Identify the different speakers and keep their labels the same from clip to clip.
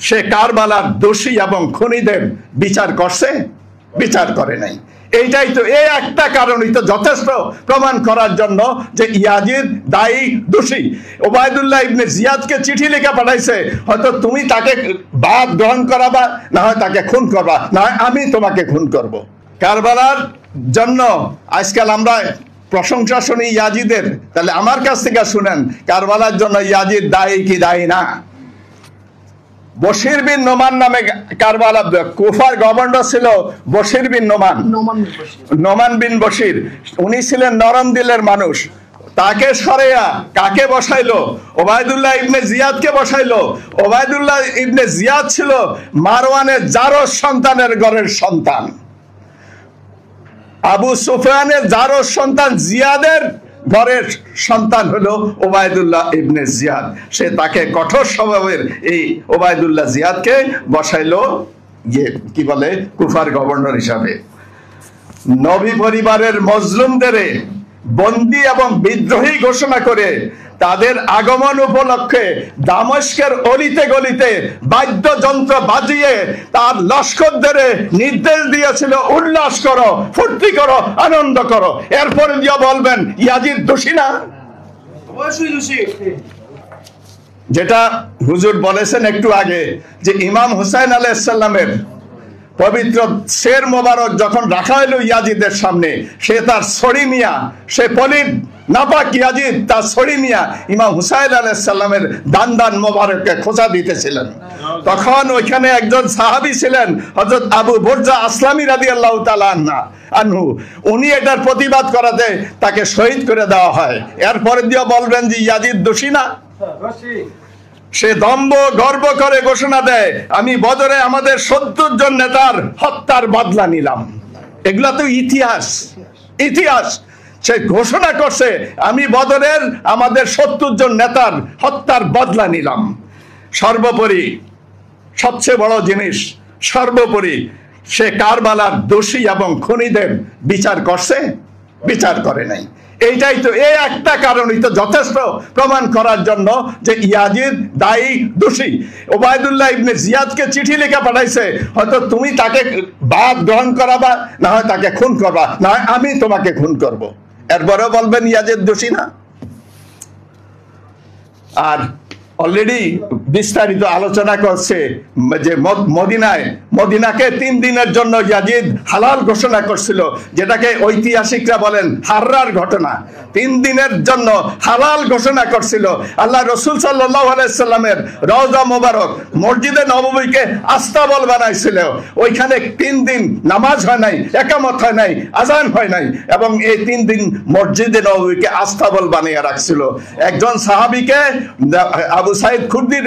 Speaker 1: সে কারবালার দোষী এবং খুনিদের বিচার করছে? বিচার করে নাই। এইটাই তো, এই একটা কারণই তো যথেষ্ট প্রমাণ করার জন্য যে ইয়াজিদ দায়ী, দোষী। ওবায়দুল্লাহ ইবনে জিয়াদকে চিঠি লিখে পাঠাইছে, হয়তো তুমি তাকে বাদ গ্রহণ করাবা, না হয় তাকে খুন করবা, না হয় আমি তোমাকে খুন করব। কারবালার জন্য আজকাল আমরা প্রশংসা শুনি ইয়াজিদের, তাহলে আমার কাছ থেকে শুনেন কারবালার জন্য ইয়াজিদ দায়ী কি দায়ী না? বশির বিন নোমান নামে কারবালা কুফার গভর্নর ছিল বশির বিন নোমান, নোমান বিন বশির। উনি ছিলেন নরম দিলের মানুষ। তাকে সরাইয়া কাকে বসাইলো? ওবায়দুল্লাহ ইবনে জিয়াদকে বসাইলো। ওবায়দুল্লাহ ইবনে জিয়াদ ছিল মারওয়ানের জারজ সন্তানের ঘরের সন্তান। আবু সুফিয়ানের জারজ সন্তান জিয়াদের ঘরের সন্তান হলো ওবায়দুল্লাহ ইবনে জিয়াদ। সে তাকে কঠোর স্বভাবের এই ওবায়দুল্লাহ জিয়াদকে বসাইলো কি বলে কুফার গভর্নর হিসাবে। নবী পরিবারের মজলুমদের বন্দী এবং বিদ্রোহী ঘোষণা করে তাদের আগমন উপলক্ষে দামেস্কের অলিতে গলিতে বাদ্যযন্ত্র বাজিয়ে তার লস্করদের নির্দেশ দিয়েছিল, উল্লাস করো, ফুর্তি করো, আনন্দ করো। এরপরে দিয়ে বলবেন ইয়াজিদ দোষী না? অবশ্যই দোষী। যেটা হুজুর বলেছেন একটু আগে যে ইমাম হুসাইন আলাইহিস সালামের পবিত্র শের মোবারক যখন রাখা হলো ইয়াজিদের সামনে, সে তার ছড়ি মিয়া, সে পলিত নাপাক ইয়াজিদ তার ছড়ি মিয়া ইমাম হুসাইন আলাইহিস সালামের দান দান মোবারককে খোঁচা দিতেছিলেন। তখন ওইখানে একজন সাহাবী ছিলেন হযরত আবু বুরজা আসলামী রাদিয়াল্লাহু তাআলা আনহু। উনি এটার প্রতিবাদ করাতে তাকে শহীদ করে দেওয়া হয়। এরপরে দিয়ে বলবেন যে ইয়াজিদ দোষী না? সে দম্ভ গর্ব করে ঘোষণা দেয়, আমি বদরে আমাদের ৭০ জন নেতার হত্যার বদলা নিলাম। এগুলা তো ইতিহাস, ইতিহাস। সে ঘোষণা করছে আমি বদরের আমাদের ৭০ জন নেতার হত্যার বদলা নিলাম। সর্বোপরি সবচেয়ে বড় জিনিস, সর্বোপরি সে কারবালার দোষী এবং খুনিদের বিচার করছে? বিচার করে নাই। এইটাই তো, এই একটা কারণই তো যথেষ্ট প্রমাণ করার জন্য যে ইয়াজিদ দায়ী, দোষী। ওবায়দুল্লাহ ইবনে জিয়াদকে চিঠি লিখে পাঠাইছে, হয়তো তুমি তাকে বাদ গ্রহণ করাবা, না হয় তাকে খুন করবা, না হয় আমি তোমাকে খুন করব। এরপরেও বলবেন ইয়াজিদ দোষী না? আর অলরেডি বিস্তারিত আলোচনা করছে যে মদিনাকে 3 দিনের জন্য ইয়াজিদ হালাল ঘোষণা করছিল, যেটাকে ঐতিহাসিকরা বলেন হাররার ঘটনা। 3 দিনের জন্য হালাল ঘোষণা করছিল। আল্লাহ রসুল সাল্লাল্লাহু আলাইহি সাল্লামের রওজা মোবারক মসজিদে নববীকে আস্তাবল বানাইছিল। ওইখানে 3 দিন নামাজ হয় নাই, একামত হয় নাই, আজান হয় নাই, এবং এই 3 দিন মসজিদে নববীকে আস্তাবল বানিয়ে রাখছিল। একজন সাহাবীকে আবু সাইদ খুরদি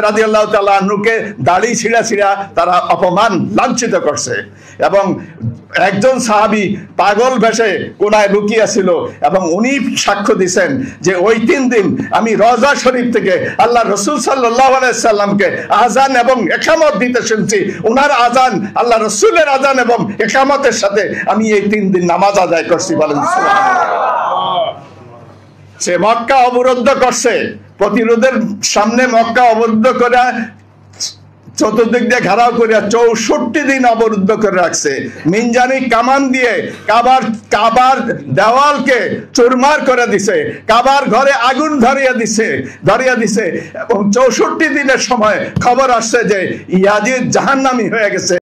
Speaker 1: রাদিয়াল্লাহু তাআলা আনহুকে দাড়ি ছিঁড়া ছিঁড়া তারা অপমান লাঞ্ছিত করছে, এবং একজন সাহাবী পাগল বেশে কোনায় লুকিয়ে ছিল, এবং উনি সাক্ষ্য দিচ্ছেন যে ওই 3 দিন আমি রওজা শরীফ থেকে আল্লাহ রসুল সাল্লাল্লাহু আলাইহি সাল্লামকে আজান এবং ইকামত দিতে শুনছি। উনার আজান, আল্লাহ রসুলের আজান এবং ইকামতের সাথে আমি এই 3 দিন নামাজ আদায় করছি। বলেন সুবহানাল্লাহ। সে মক্কা অবরুদ্ধ করছে, প্রতিরোধের সামনে মক্কা অবরুদ্ধ করে চতুর্দিক দিয়ে ঘেরাও করে 64 দিন অবরুদ্ধ করে রাখছে। মিনজানি কামান দিয়ে কাবার দেওয়ালকে চুরমার করে দিছে, কাবার ঘরে আগুন ধরিয়ে দিছে, এবং 64 দিনের সময় খবর আসছে যে ইয়াজিদ জাহান্নামী হয়ে গেছে।